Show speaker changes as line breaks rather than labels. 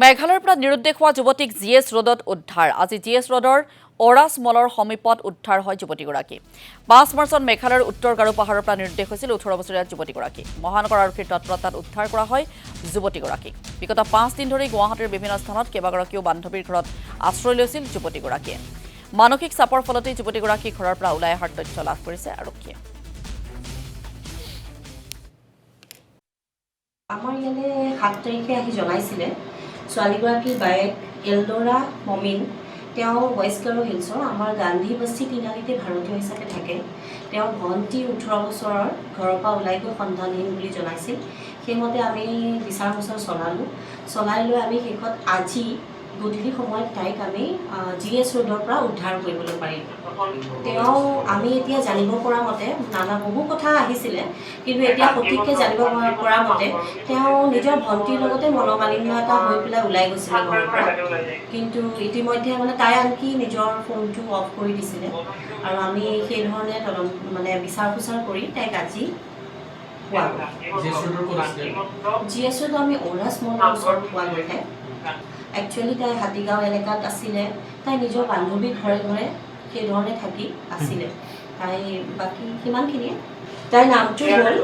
মেঘালয়ৰ পৰা নিৰুদ্দেশ হোৱা যুৱতীক জিএছ ৰোডত উদ্ধাৰ। আজি জিএছ ৰোডৰ অৰাছ মলৰ সমীপত উদ্ধাৰ হয় যুৱতীগৰাকী। ৫ মাৰ্চত মেঘালয়ৰ উত্তৰ গাৰো পাহাৰৰ পৰা নিৰুদ্দেশ হৈছিল ১৮ বছৰীয়া যুৱতীগৰাকী। মহানগৰ আৰক্ষীৰ তৎপৰতাত উদ্ধাৰ কৰা হয় যুৱতীগৰাকীক। বিগত ৫ দিন ধৰি গুৱাহাটীৰ বিভিন্ন স্থানত কেইবাগৰাকীও বান্ধৱীৰ ঘৰত আশ্ৰয় লৈছিল যুৱতীগৰাকীয়ে। মানসিক চাপৰ ফলতেই যুৱতীগৰাকী ঘৰৰ পৰা ওলাই অহাৰ তথ্য লাভ কৰিছে আৰক্ষীয়ে।
আমাৰ ইয়ালে ৭ তাৰিখে আহি জনাইছিলে ছোৱালীগৰাকীৰ বায়েক এলডৰা মমিন তেওঁ ৱেষ্ট গাৰো হিলছৰ আমাৰ গান্ধী বস্তি তিনিআলিতে ভাৰতীয় হিচাপে থাকে। তেওঁ ভণ্টি ১৮ বছৰৰ ঘৰৰ পৰা ওলাই গৈ সন্ধানহীন বুলি জনাইছিল। সেইমতে আমি বিচাৰ খোচাৰ চলাই লৈ আমি শেষত আজি গধূলি সময়ত তাইক আমি জিএছ ৰোডৰ পৰা উদ্ধাৰ কৰিবলৈ পাৰিম। তেওঁ আমি এতিয়া জানিব পৰা মতে নানা বহু কথা আহিছিলে, কিন্তু এতিয়া সঠিককৈ জানিব পৰা মতে তেওঁ নিজৰ ভণ্টিৰ লগতে মনোমালিন্য এটা হৈ পেলাই ওলাই গৈছিলে ঘৰৰ পৰা। কিন্তু ইতিমধ্যে তাই আনকি নিজৰ ফোনটো অফ কৰি দিছিলে আৰু আমি সেইধৰণে বিচাৰ খোচাৰ কৰি তাইক আজি জিএছ ৰোড আমি অৰাছ মলৰ ওচৰত পোৱা গৈছে। একচুৱেলি তাই হাতীগাঁও এলেকাত আছিলে। তাই নিজৰ বান্ধৱীৰ ঘৰে ঘৰে সেইধৰণে থাকি আছিলে। তাই বাকী সিমানখিনিয়ে। তাইৰ নামটো হ'ল